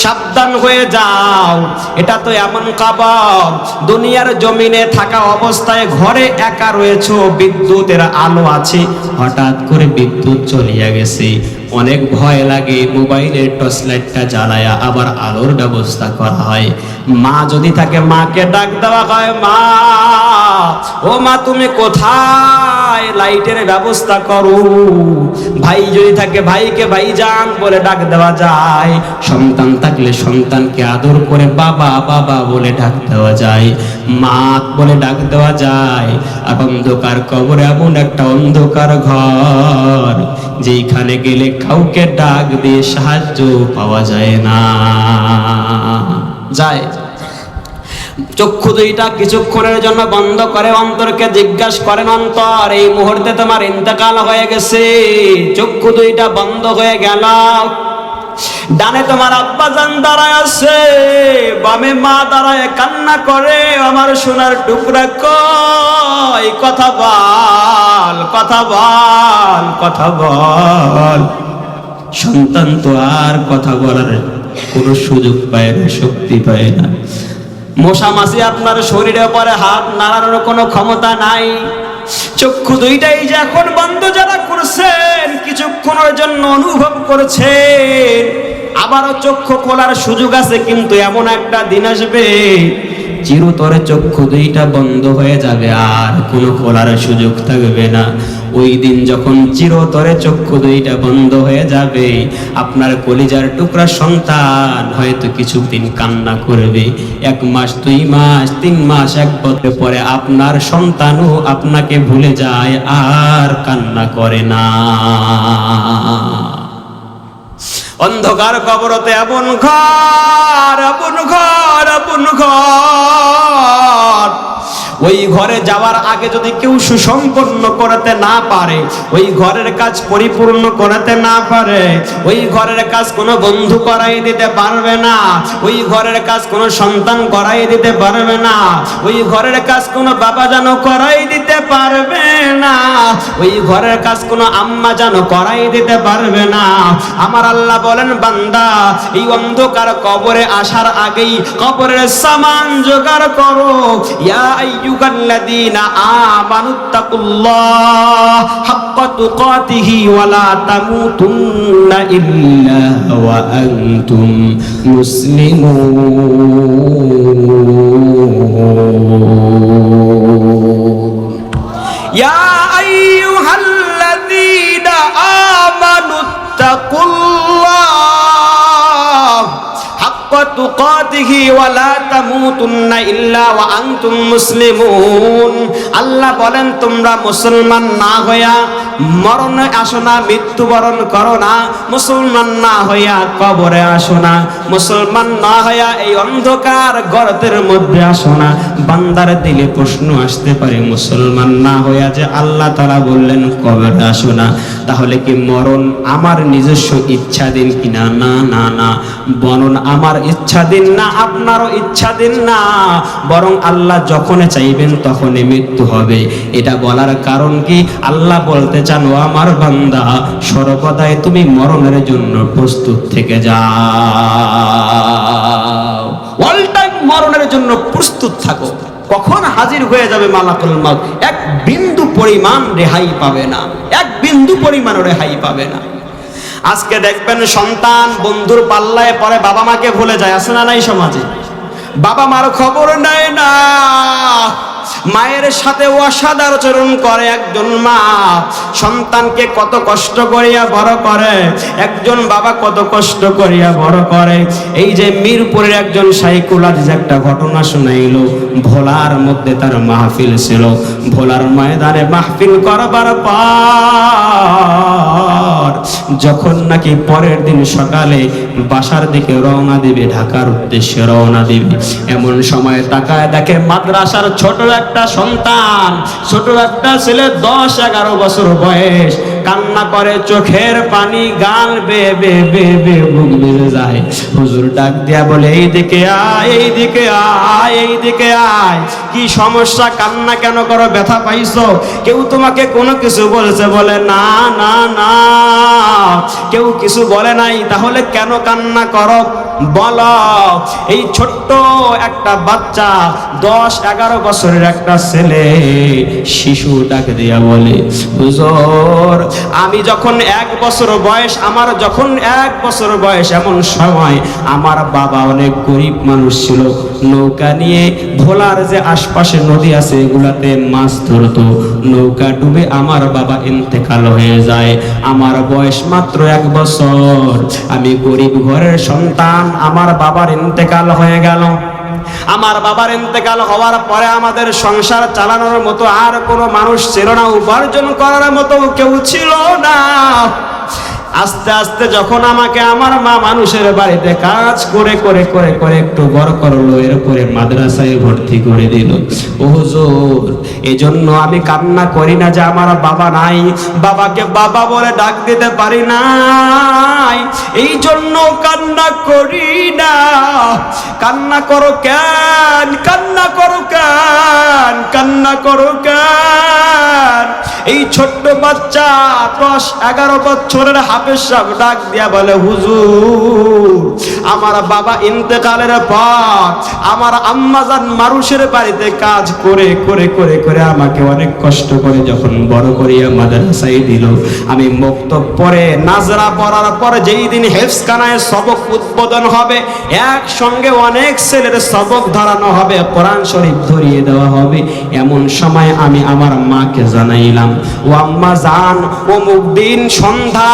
সাবধান হয়ে যাও। এটা তো এমন কবর, দুনিয়ার জমিনে থাকা অবস্থায় ঘরে একা রয়েছো, বিদ্যুতের আলো আছে, হঠাৎ করে বিদ্যুৎ চলিয়া গেছে, অনেক ভয় লাগে। মোবাইলের টর্চ লাইটটা জ্বালায়া আবার আলোর ব্যবস্থা করা হয়। মা যদি থাকে মাকে ডাক দেওয়া হয়, মা ও মা তুমি কোথায়, লাইটের ব্যবস্থা করো। ভাই যদি থাকে ভাইকে ভাইজান বলে ডাক দেওয়া যায়। সন্তান থাকলে সন্তানকে আদর করে বাবা বাবা বলে ডাক দেওয়া যায়, মা বলে ডাক দেওয়া যায়। আর অন্ধকার কবর এমন একটা অন্ধকার ঘর, যেখানে গেলে কাউকে ডাক দিয়ে সাহায্য পাওয়া যায় না। যায় চক্ষু দুইটা কিছুক্ষণের জন্য বন্ধ করে অন্তরকে জিজ্ঞাসা করেন, অন্তর এই মুহূর্তে তোমার ইন্তেকাল হয়ে গেছে, চক্ষু দুইটা বন্ধ হয়ে গেল, ডানে তোমার আব্বাজান দাঁড়ায় আছে, বামে মা দাঁড়ায় কান্না করে, আমার সোনার টুকরা কই, কথা বল কথা বল কথা বল। সন্তান তো আর কথা বলার কোনো সুযোগ পায় না, শক্তি পায় না। মশা মাছি আপনার শরীরের পরে হাত নাড়ানোর কোনো ক্ষমতা নাই। চক্ষু দুইটাই যে এখন বন্ধ যারা করছেন, কিছুক্ষণের জন্য অনুভব করছেন, আবারও চক্ষু খোলার সুযোগ আছে, কিন্তু এমন একটা দিন আসবে চিরতরে চক্ষু দুইটা বন্ধ হয়ে যাবে, আর কোনো খোলার সুযোগ থাকবে না। ওই দিন যখন চিরতরে চক্ষু দুইটা বন্ধ হয়ে যাবে, আপনার কলিজার টুকরা সন্তান হয়তো কিছুদিন কান্না করবে, 1 মাস 2 মাস 3 মাস 1 বছর পরে আপনার সন্তানও আপনাকে ভুলে যায়, আর কান্না করে না। অন্ধকার কবরতে এমন ঘর, এমন ঘর, এমন ঘর, ওই ঘরে যাওয়ার আগে যদি কেউ সুসম্পন্ন করতে না পারে, ওই ঘরের কাজ পরিপূর্ণ করতে না পারে, ওই ঘরের কাজ কোনো বন্ধু করাই দিতে পারবে না, ওই ঘরের কাজ কোনো সন্তান করাই দিতে পারবে না, ওই ঘরের কাজ কোনো বাবা জানো করাই দিতে পারবে না, ওই ঘরের কাজ কোনো আম্মা জানো করাই দিতে পারবে না। আমার আল্লাহ বলেন, বান্দা এই অন্ধকার কবরে আসার আগেই কবরের সামান জোগাড় করো। ইয়া আইয়ুহাল্লাযীনা আমানুত্তাকুল্লাহ হাক্কা তুকাতিহি ওয়া লা তামুতুন্না ইল্লা ওয়া আনতুম মুসলিমুন। ইয়া আইয়ুহাল্লাযীনা আমানুত্তাকুল্লাহ হাক্কা তুকাতিহি ওয়া লা তামুতুন্না ইল্লা ওয়া আনতুম মুসলিমুন। আল্লাহ বলেন, তোমরা মুসলমান না হইয়া মরণে আসো না, মৃত্যুবরণ করো না, মুসলমান না হইয়া কবরে আসো না, মুসলমান না হইয়া এই অন্ধকার গর্তের মধ্যে আসো না। বান্দার দিলে প্রশ্ন আসতে পারে, মুসলমান না হইয়া যে আল্লাহ তাআলা বললেন কবরে আসো না, তাহলে কি মরণ আমার নিজস্ব ইচ্ছাধীন কিনা? না না না, মরণ আমার ইচ্ছাধীন না, আপনারও ইচ্ছাধীন না, বরং আল্লাহ যখন চাইবেন তখনই মৃত্যু হবে। এটা বলার কারণ কি? আল্লাহ বলতে চান, ও আমার বান্দা, সর্বদাই তুমি মরণের জন্য প্রস্তুত থেকে যাও, অল টাইম মরণের জন্য প্রস্তুত থাকো। কখন হাজির হয়ে যাবে মালাকুল মউত, এক বিন্দু পরিমাণ রেহাই পাবে না, এক বিন্দু পরিমাণ রেহাই পাবে না। আজকে দেখবেন সন্তান বন্ধুর পাল্লায় পরে বাবা মাকে ভুলে যায়, আছে না নাই সমাজে? বাবা মার খবর নেয় না, মায়ের সাথে অসাধারণ আচরণ করে একজন মা, সন্তানকে কত কষ্ট করিয়া বড় করে, একজন বাবা কত কষ্ট করিয়া বড় করে। এই যে মিরপুরের একজন সাইকুল আজিজ একটা ঘটনা শুনাইল, ভোলার মধ্যে তার মাহফিল ছিল, ভোলার ময়দানে মাহফিল করবার পর যখন নাকি পরের দিন সকালে বাসার দিকে রওনা দিবে, ঢাকার উদ্দেশ্যে রওনা দিবে, এমন সময় তাকায় দেখে মাদ্রাসার ছোট একটা সন্তান, ছোট একটা ছেলে, 10-11 বছর বয়স, কান্না করে, চোখের পানি গাল বেয়ে বেয়ে বেয়ে বেয়ে বুক বেড়ে যায়। হুজুর ডাক দিয়া বলে, এইদিকে আয়, এইদিকে আয়, এইদিকে আয়, কি সমস্যা? কান্না কেন করো? ব্যথা পাইছো? কেউ তোমাকে কোনো কিছু বলেছে? বলে না না না, কেউ কিছু বলে নাই। তাহলে কেন কান্না করো বলো? এই ছোট্ট একটা বাচ্চা, 10-11 বছরের একটা ছেলে, শিশু ডাক দিয়া বলে, হুজুর আমি যখন 1 বছর বয়স, আমার যখন 1 বছর বয়স, এমন সময় আমার বাবা অনেক গরিব মানুষ ছিল, নৌকা নিয়ে ভোলার যে আশপাশে নদী আছে এগুলাতে মাছ ধরতো, নৌকা ডুবে আমার বাবা ইন্তেকাল হয়ে যায়। আমার বয়স মাত্র 1 বছর, আমি গরিব ঘরের সন্তান, আমার বাবার ইন্তেকাল হয়ে গেল। আমার বাবার ইন্তেকাল হওয়ার পরে আমাদের সংসার চালানোর মতো আর কোনো মানুষ ছিল না, উপার্জন করার মতো কেউ ছিল না। আস্তে আস্তে যখন আমাকে আমার মা মানুষের বাড়িতে কাজ করে করে করে করে একটু বড় করলো, এরপরে মাদ্রাসায় ভর্তি করে দিল। ও হুজুর, এজন্য আমি কান্না করি না যে আমার বাবা নাই, বাবাকে বাবা বলে ডাক দিতে পারি নাই, এই জন্য কান্না করি না। কান্না করো কেন? কান্না করো কেন? কান্না করো কেন? এই ছোট্ট বাচ্চা 10-11 বছরের হাফেজ সাহেব ডাক দিয়া বলে, হুজুর আমার বাবা ইন্তেকালের পর আমার আম্মাজান মানুষের বাড়িতে কাজ করে করে করে করে আমাকে অনেক কষ্ট করে যখন বড় করিয়া মাদ্রাসায় দিল, আমি মুক্তব পড়ে নাজরা পড়ার পর যেই দিন হেফজখানায় সবক উদ্বোধন হবে, একসঙ্গে অনেক ছেলের সবক ধরানো হবে, কোরআন শরীফ ধরিয়ে দেওয়া হবে, এমন সময় আমি আমার মাকে জানাইলাম, ও আম্মা জান, অমুক দিন সন্ধ্যা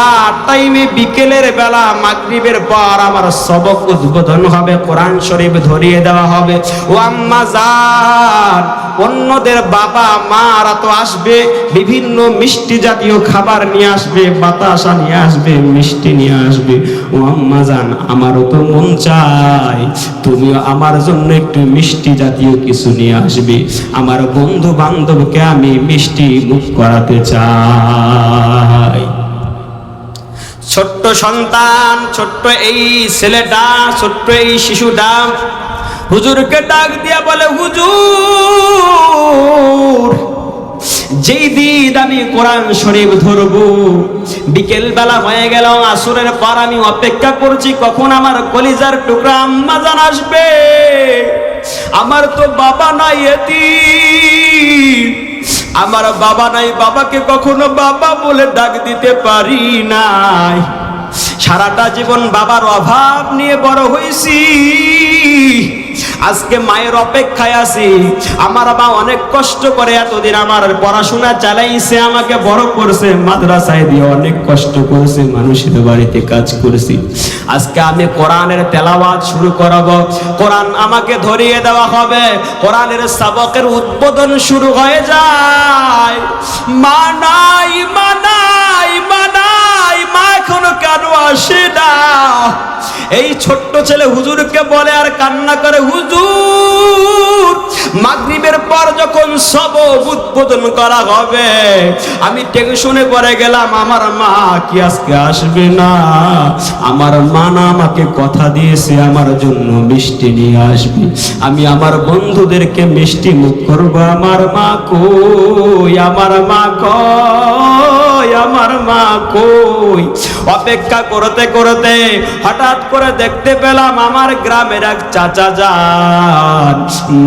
টাইমে বিকেলের বেলা মাগরিবের পর আমার সবক উদ্বোধন হবে, কোরআন শরীফ ধরিয়ে দেওয়া হবে। ও আম্মা জান, অন্যদের বাবা মারা তো আসবে, বিভিন্ন মিষ্টি জাতীয় খাবার নিয়ে আসবে, বাতাসা নিয়ে আসবে, মিষ্টি নিয়ে আসবে। ও আম্মা জান, আমারও তো মন চায় তুমিও আমার জন্য একটু মিষ্টি জাতীয় কিছু নিয়ে আসবে, আমার বন্ধু বান্ধবকে আমি মিষ্টি মুখ করাতে চাই। ছোট্ট সন্তান, ছোট্ট এই ছেলেটা, ছোট্ট এই শিশুটা হুজুরকে ডাক দিয়া বলে, হুজুর যেই দিন আমি কোরআন শরীফ ধরবো, বিকেল বেলা হয়ে গেল, আসরের পর আমি অপেক্ষা করছি কখন আমার কলিজার টুকরা আম্মা জান আসবে। আমার তো বাবা নাই, এতিম, আমার বাবা নাই, বাবাকে কখনো বাবা বলে ডাক দিতে পারি নাই, সারাটা জীবন বাবার অভাব নিয়ে বড় হয়েছি, আজকে মায়ের অপেক্ষায় আছি। আমার মা অনেক কষ্ট করে এতদিন আমার পড়াশোনা চালাইছে, আমাকে বড় করছে, মাদ্রাসায় দিয়ে অনেক কষ্ট করেছে, মানুষের বাড়িতে কাজ করেছি। আজকে আমি কোরআনের তেলাওয়াত শুরু করব, কোরআন আমাকে ধরিয়ে দেওয়া হবে, কোরআনের সাবকের উদ্বোধন শুরু হয়ে যায়। মা নাই, মা নাই, মা নাই, মা এখনো কেন আসে না? এই ছোট্ট ছেলে হুজুরকে বলে আর কান্না করে, হুজুর মাগরিবের পর যখন সব উদ্বোধন করা হবে, আমি টেনশনে পড়ে গেলাম, আমার মা কি আজকে আসবে না? আমার মা না আমাকে কথা দিয়েছে আমার জন্য মিষ্টি নিয়ে আসবে, আমি আমার বন্ধুদেরকে মিষ্টি মুখ করবো। আমার মা কই, আমার মা কই, আমার মা কই? অপেক্ষা করতে করতে হঠাৎ করে দেখতে পেলাম আমার গ্রামের এক চাচা যান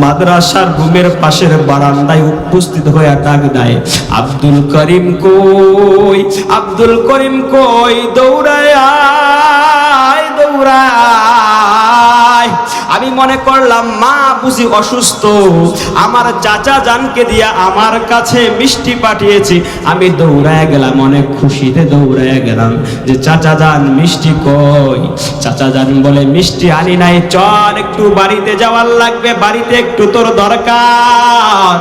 মাদ্রাসার রুমের পাশের বারান্দায় উপস্থিত হয়ে ডাক দেয়, আব্দুল করিম কই, আব্দুল করিম কই, দৌড়ায় আয়, দৌড়ায়। আমি মনে করলাম মা বুঝি অসুস্থ, আমার চাচা জানকে দিয়া আমার কাছে মিষ্টি পাঠিয়েছি। আমি দৌড়ায় গেলাম, অনেক খুশিতে দৌড়ায় গেলাম যে চাচা জান মিষ্টি কই? চাচা জান বলে মিষ্টি আনি নাই, চল একটু বাড়িতে যাওয়ার লাগবে, বাড়িতে একটু তোর দরকার।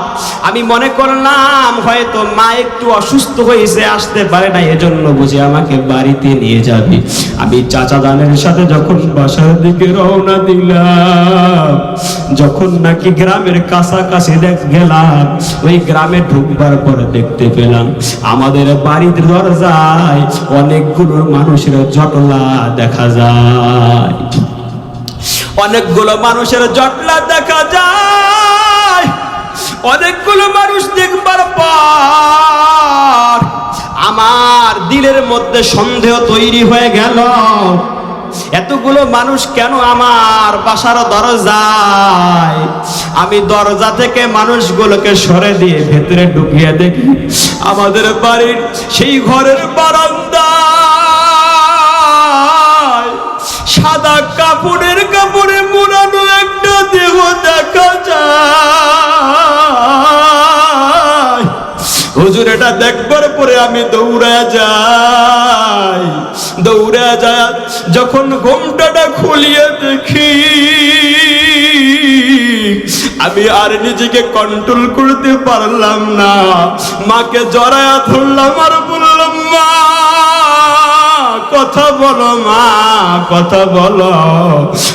আমি মনে করলাম হয়তো মা একটু অসুস্থ হয়েছে, আসতে পারে না, এজন্য বুঝি আমাকে বাড়িতে নিয়ে যাবি। আমি চাচা জানের সাথে যখন বাসার দিকে রওনা দিলাম, যখন নাকি গ্রামের কাছাকাছি গেলাম, ওই গ্রামে ঢুকবার পরে দেখতে পেলাম আমাদের বাড়ির দরজায় অনেকগুলো মানুষের জটলা দেখা যায়, অনেকগুলো মানুষের জটলা দেখা যায়। অনেকগুলো মানুষ দেখবার পর আমার দিলের মধ্যে সন্দেহ তৈরি হয়ে গেল, এতগুলো মানুষ কেন আমার বাসার দরজায়? আমি দরজা থেকে মানুষগুলোকে সরে দিয়ে ভেতরে ঢুকিয়ে দেখি আমাদের বাড়ির সেই ঘরের বারান্দায় সাদা কাপড়ে মোড়ানো একটা দেহ দেখা যায়। হুজুর এটা দেখবার পরে আমি দৌড়ে যাই, দৌড়ে যায় যখন ঘোমটাটা খুলিয়ে দেখি, আমি আর নিজেকে কন্ট্রোল করতে পারলাম না, মাকে জড়ায়া ধরলাম আর বললাম, মা কথা বলো, মা কথা বলো।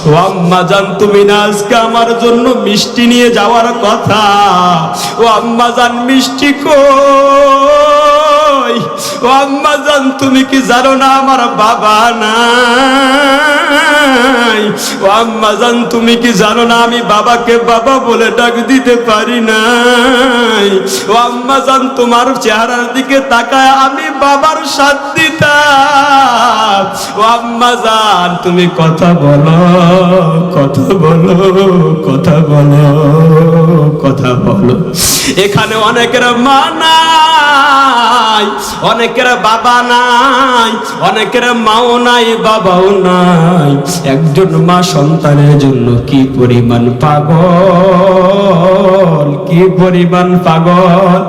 ও আম্মা জান, তুমি না আজকে আমার জন্য মিষ্টি নিয়ে যাওয়ার কথা? ও আম্মা জান মিষ্টি কই? ও আম্মা জান তুমি কি জানো না আমার বাবা নাই? ও আম্মা জান তুমি কি জানো না আমি বাবাকে বাবা বলে ডাক দিতে পারি নাই? ও আম্মা জান তোমার চেহারার দিকে তাকায় আমি বাবার সাথ দিতাম। ও আম্মা জান তুমি কথা বলো, কথা বলো, কথা বলো, কথা বলো। এখানে অনেকের মা নাই, অনেকের বাবা নাই, অনেকের মাও নাই, বাবাও নাই। একজন মা সন্তানের জন্য কি পরিমাণ পাগল, কি পরিমাণ পাগল।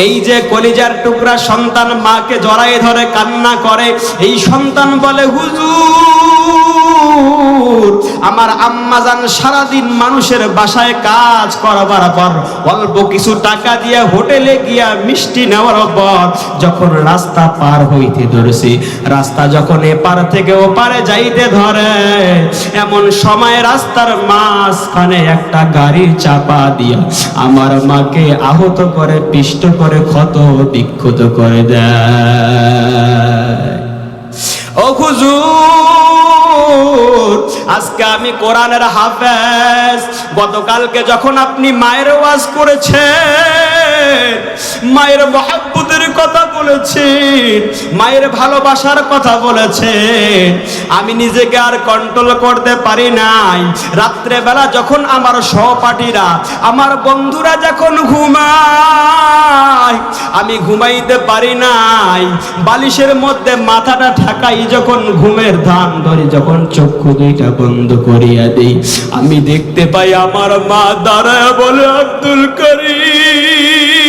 এই যে কলিজার টুকরা সন্তান মাকে জড়াই ধরে কান্না করে, এই সন্তান বলে, হুজুর আমার আম্মাজান সারাদিন মানুষের বাসায় কাজ করবার পর অল্প কিছু টাকা দিয়ে হোটেলে গিয়া মিষ্টি নেওয়ার পর যখন রাস্তা পার হইতে ধরেছে, রাস্তা যখন এপার থেকে ওপারে যাইতে ধরে, এমন সময় রাস্তার মাঝখানে একটা গাড়ি চাপা দিয়া আমার মাকে আহত করে, পিষ্ট করে, ক্ষত বিক্ষত করে দেয়। ও হুজুর আজকে আমি কোরআনের হাফেজ, গতকালকে যখন আপনি মায়ের ওয়াজ করেছেন, মায়ের মহব্বতের কথা বলেছেন, মায়ের ভালোবাসার কথা বলেছেন, আমি নিজেকে আর কন্ট্রোল করতে পারি নাই। রাত্রে বেলা যখন আমার সহপাঠীরা, আমার বন্ধুরা যখন ঘুমায়, আমি ঘুমাইতে পারি নাই, বালিশের মধ্যে মাথাটা ঠাকাই যখন ঘুমের ধান ধরি, যখন চক্ষু দুইটা বন্ধ করিয়া দেই, আমি দেখতে পাই আমার মা দাঁড়ায় বলে, আব্দুল করিম,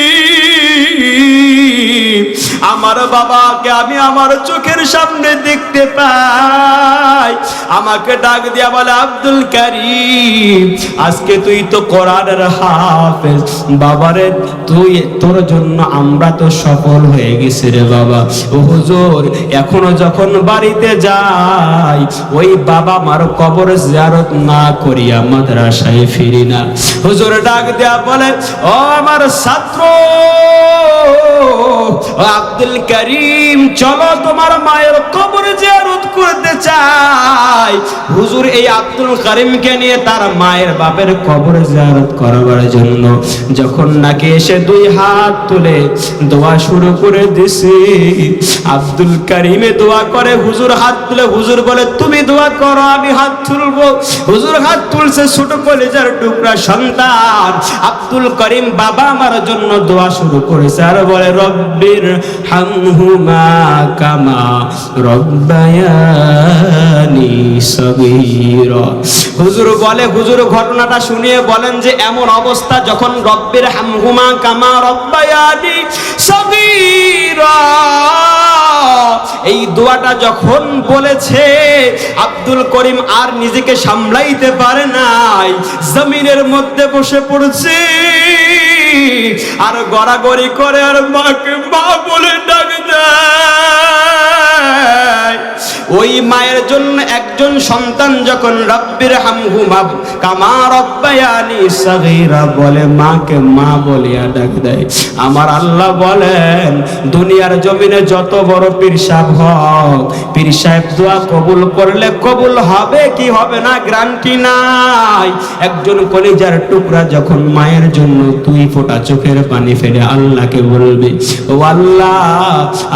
আমার বাবাকে আমি আমার চোখের সামনে দেখতে পাই। আমাকে ডাক দিয়া বলে, আব্দুল করিম, আজকে তুই তো কোরআনের হাফেজ, বাবারে তুই, তোর জন্য আমরা তো সফল হয়ে গেছি রে বাবা। ও হুজুর, এখনো যখন বাড়িতে যাই, ওই বাবা মার কবর জিয়ারত না করিয়া মাদ্রাসায় ফিরি না। হুজুর ডাক দিয়া বলে, ও আমার ছাত্র আব্দুল করিম, চলো তোমার মায়ের কবর জিয়ারত করতে চাই। হুজুর এই আব্দুল করিমকে নিয়ে তার মায়ের বাপের কবর জিয়ারত করার জন্য যখন নাকি এসে দুই হাত তুলে দোয়া শুরু করে দিছে, আব্দুল করিমে দোয়া করে, হুজুর হাত তুলে, হুজুর বলে, তুমি দোয়া করো, আমি হাত তুলবো। হুজুর হাত তুলছে, ছোট কলেজার টুকরা সন্তান আব্দুল করিম বাবা আমার জন্য দোয়া শুরু করেছে, আর বলে, রব্বির হামহুমা কামা রব্বায়ানি সগীরা। হুজুর বলে, হুজুর ঘটনাটা শুনিয়ে বলেন যে এমন অবস্থা যখন রব্বির হামহুমা কামা রব্বায়ানি সগীরা, এই দোয়াটা যখন বলেছে, আব্দুল করিম আর নিজেকে সামলাইতে পারে নাই, জমিনের মধ্যে বসে পড়ছে আর গড়াগড়ি করে আর মাকে মা বলে ডাক দেয়। ওই মায়ের জন্য একজন সন্তান যখন রব্বির হামহুমা কামা রব্বায়ানি সগীরা বলে, মাকে মা বলিয়া ডাক দেয়, আমার আল্লাহ বলেন, দুনিয়ার জমিনে যত বড় পীর সাহেব হোক, পীর সাহেব দোয়া কবুল করলে কবুল হবে কি হবে না গ্যারান্টি নাই। একজন কলিজার টুকরা যখন মায়ের জন্য দুই ফোঁটা চোখের পানি ফেলে আল্লাহকে বলবে, ও আল্লাহ,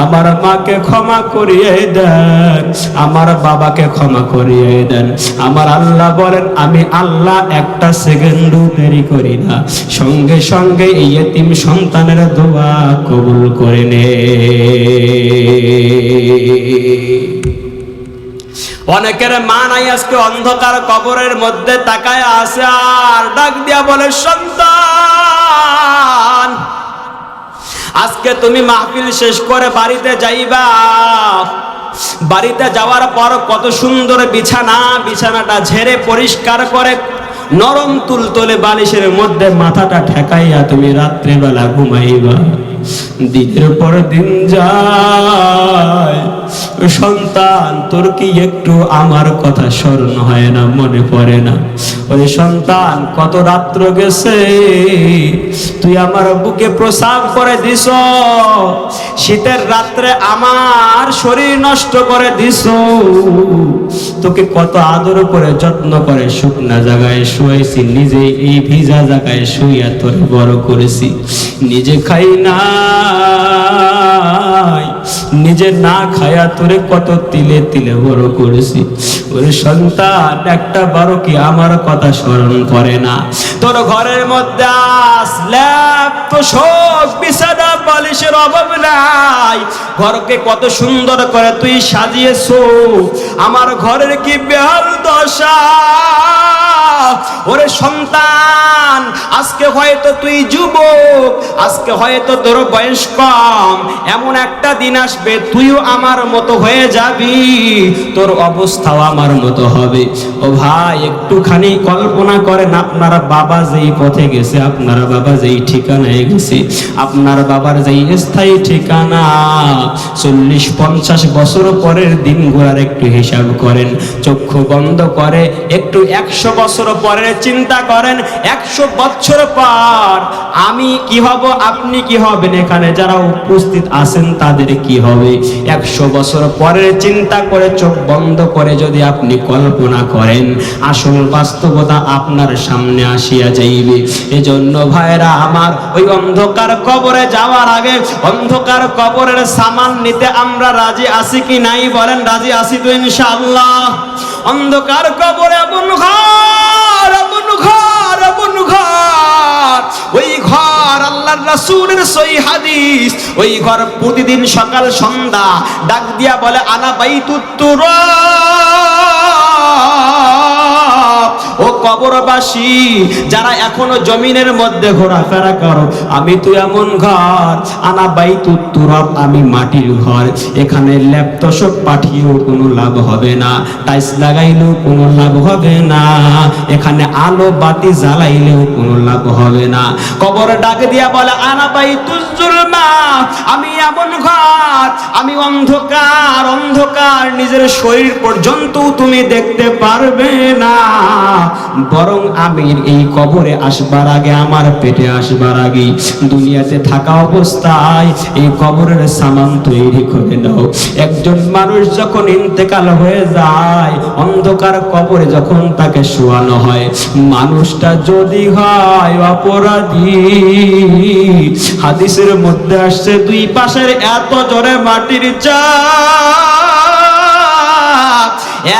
আমার মাকে ক্ষমা করিয়ে দেন, আমার বাবাকে ক্ষমা করিয়ে দেন, আমার আল্লাহ বলেন, আমি আল্লাহ একটা সেকেন্ডও দেরি করি না, সঙ্গে সঙ্গে এই এতিম সন্তানের দোয়া কবুল করে নে। অনেকের মা নাই, আজকে অন্ধকার কবরের মধ্যে তাকায় আছে আর ডাক দিয়া বলে, সন্তান, আজকে তুমি মাহফিল শেষ করে বাড়িতে যাইবা, বাড়িতে যাওয়ার পর কত সুন্দর বিছানা, বিছানাটা ঝেড়ে পরিষ্কার করে নরম তুলতলে বালিশের মধ্যে মাথাটা ঠেকাইয়া তুমি রাত্রেবেলা ঘুমাইবা। দিনের পর দিন যায়, সন্তান, তোর কি একটু আমার কথা স্মরণ হয় না, মনে পড়ে না? ওই সন্তান, কত রাত্র গেছে, তুই আমার বুকে প্রসাব করে দিস, শীতের রাত্রে আমার শরীর নষ্ট করে দিস, তোকে কত আদর করে যত্ন করে শুকনা জায়গায় শুয়েছি, নিজে এই ভিজা জায়গায় শুইয়া তোরে বড় করেছি, নিজে খাই না, নিজে না খায়া তোরে কত তিলে তিলে বড় করেছি। ওরে সন্তান, একটা বারো কি আমার কথা স্মরণ করে না? তোর ঘরের মধ্যে স্ল্যাব তো শোক, বিছানা বালিশের অভাব নাই, ঘরকে কত সুন্দর করে তুই সাজিয়েছো, আমার ঘরের কি বেহাল দশা। ওরে সন্তান, আজকে হয়তো তুই যুবক, আজকে হয়তো তোর বয়স কম, এমন একটা দিন আসবে তুইও আমার মতো হয়ে যাবি, তোর অবস্থাও আমার মতো হবে। ও ভাই, একটুখানি কল্পনা করেন, আপনার বাবা যেই পথে গেছে, আপনার বাবা যেই ঠিকানায় গেছে, আপনার বাবার যেই স্থায়ী ঠিকানা, 40-50 বছর পরের দিনগুলোর একটু হিসাব করেন, চক্ষু বন্ধ করে একটু 100 বছর পরে চিন্তা করেন, 100 বছর পর আমি কি হব, আপনি কি হবেন, এখানে যারা উপস্থিত আছেন তাদের কি হবে। 100 বছর পরের চিন্তা করে চোখ বন্ধ করে যদি আপনি কল্পনা করেন, আসল বাস্তবতা আপনার সামনে আসিয়া যাইবে। এজন্য ভাইরা আমার, ওই অন্ধকার কবরে যাওয়ার আগে অন্ধকার কবরের সামান নিতে আমরা রাজি আছি কি নাই বলেন? রাজি আছি তো ইনশাআল্লাহ। অন্ধকার কবরে এমন ঘর, এমন ঘর, এমন ঘর, ওই ঘর ঘর, আল্লাহর রাসূলের সহিহ হাদিস, ওই ঘর প্রতিদিন সকাল সন্ধ্যা ডাক দিয়া বলে আনা বাইতুত তুরাব। ও কবরবাসী যারা এখনো জমিনের মধ্যে ঘোরাফেরা করো, আমি তো এমন ঘর, আনা বাইতুত তুরাব, আমি মাটির ঘর। এখানে ল্যাপ তোষক পাঠিয়েও কোনো লাভ হবে না, টাইলস লাগাইলেও কোনো লাভ হবে না, এখানে আলো বাতি জ্বালাইলেও কোনো লাভ হবে না। কবর ডাক দিয়া বলে আনা বাইতুজ জুলমা, আমি এমন ঘর, আমি অন্ধকার, অন্ধকার নিজের শরীর পর্যন্ত তুমি দেখতে পারবে না, বরং আমি এই কবরে আসবার আগে, আমার পেটে আসবার আগে দুনিয়াতে থাকা অবস্থায় এই কবরের সামান তৈরি করে দাও। একজন মানুষ যখন ইন্তেকাল হয়ে যায়, অন্ধকার কবরে যখন তাকে শোয়ানো হয়, মানুষটা যদি হয় অপরাধী, হাদিসের মধ্যে আসছে দুই পাশের এত জোরে মাটির চাপ,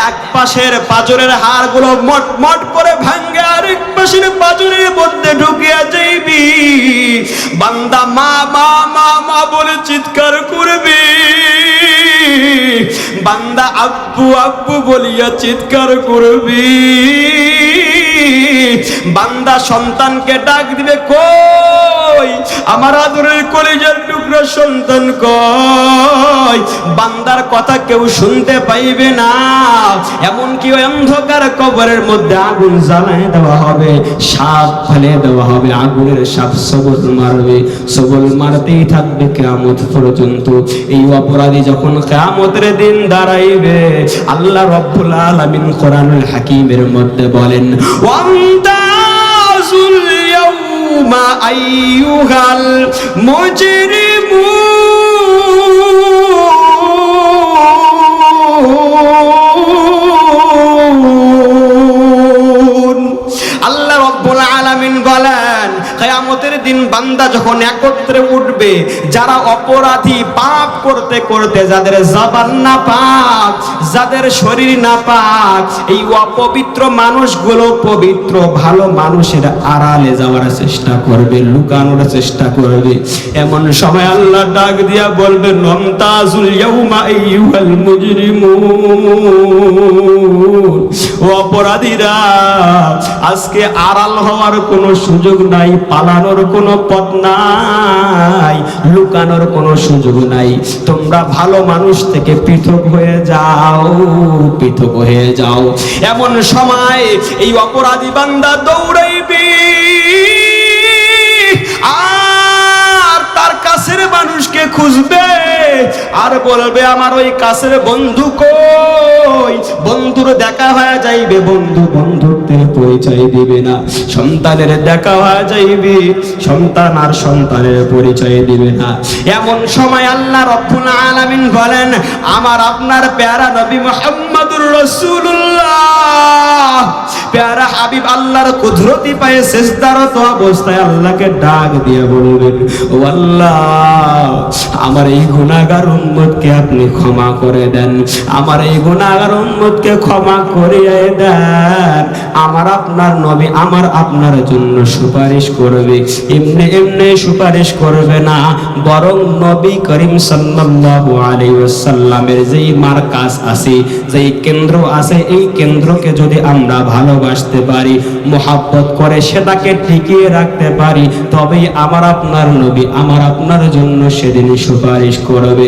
এক পাশের পাঁজরের হাড়গুলো মট মট করে ভাঙ্গে আরেক পাশের পাঁজরের মধ্যে ঢুকিয়া যাইবি, বান্দা মা মা মা মা বলে চিৎকার করবি, বান্দা আব্বু আব্বু বলিয়া চিৎকার করবি, বান্দা সন্তানকে ডাক দিবে, কই আমার আদরের কলিজার টুকরা সন্তান কই, বান্দার কথা কেউ শুনতে পাইবে না। এমনকি ওই অন্ধকার কবরের মধ্যে আগুন জ্বালায় দেওয়া হবে, সাপ ফেলে দেওয়া হবে, আগুনের সাপ সবল মারবে, সবল মারতেই থাকবে কিয়ামত পর্যন্ত। এই অপরাধী যখন কিয়ামতের দিন দাঁড়াইবে, আল্লাহ রাব্বুল আলামিন কোরআনুল হাকীমের মধ্যে বলেন ওয়ামতাজুল ইয়াউমা আইয়ুহাল মুজরিমুন, আল্লাহ রাব্বুল আলামিন বলেন কিয়ামতের দিন বান্দা যখন একত্রে উঠবে, যারা অপরাধী, পাপ করতে করতে যাদের জবান না পাক, যাদের শরীর না পাক, এই অপবিত্র মানুষগুলো পবিত্র ভালো মানুষের আড়ালে যাওয়ার চেষ্টা করবে, লুকানোর চেষ্টা করবে। এমন সময় আল্লাহ ডাক দিয়া বলবে নমতাজুল ইয়াউমা আইয়ুহাল মুজরিমুন, ও অপরাধীরা, আজকে আড়াল হওয়ার কোনো সুযোগ নাই, পালানোর কোনো পথ নাই, লুকানোর কোনো সুযোগ নাই, তোমরা ভালো মানুষ থেকে পৃথক হয়ে যাও, পৃথক হয়ে যাও। এমন সময় এই অপরাধী বান্দা দৌড়াইবি আর তার কাছের মানুষকে খুঁজবে আর বলবে আমার ওই কাছের বন্ধু কই, বন্ধুর দেখা হয়ে যাইবে, বন্ধু বন্ধুত্বের পরিচয় দিবে না, সন্তানের দেখা হয়ে যাইবে, সন্তান আর সন্তানের পরিচয় দিবে না। এমন সময় আল্লাহ রাব্বুল আলামিন বলেন আমার আপনার প্যারা নবী মুহাম্মদুর রাসূলুল্লাহ, প্যারা হাবিব আল্লাহর কুদরতি পায়ে সিজদারত অবস্থায় আল্লাহকে ডাক দিয়ে বলবেন ও আল্লাহ, আমার এই গুনাহগার উম্মতকে আপনি ক্ষমা করে দেন, আমার এই গুনাহগার উম্মতকে ক্ষমা করিয়ে দেন। আমার আপনার নবী আমার আপনার জন্য সুপারিশ করবে, এমনি এমনি সুপারিশ করবে না, বরং নবী করিম সাল্লাল্লাহু আলাইহি ওয়াসাল্লামের যেই মার্কাজ আছে, যেই কেন্দ্র আছে, এই কেন্দ্রকে যদি আমরা ভালোবাসতে পারি, মুহাব্বত করে সেটাকে টিকিয়ে রাখতে পারি, তবেই আমার আপনার নবী আমার আপনার জন্য সেদিন সুপারিশ করবে।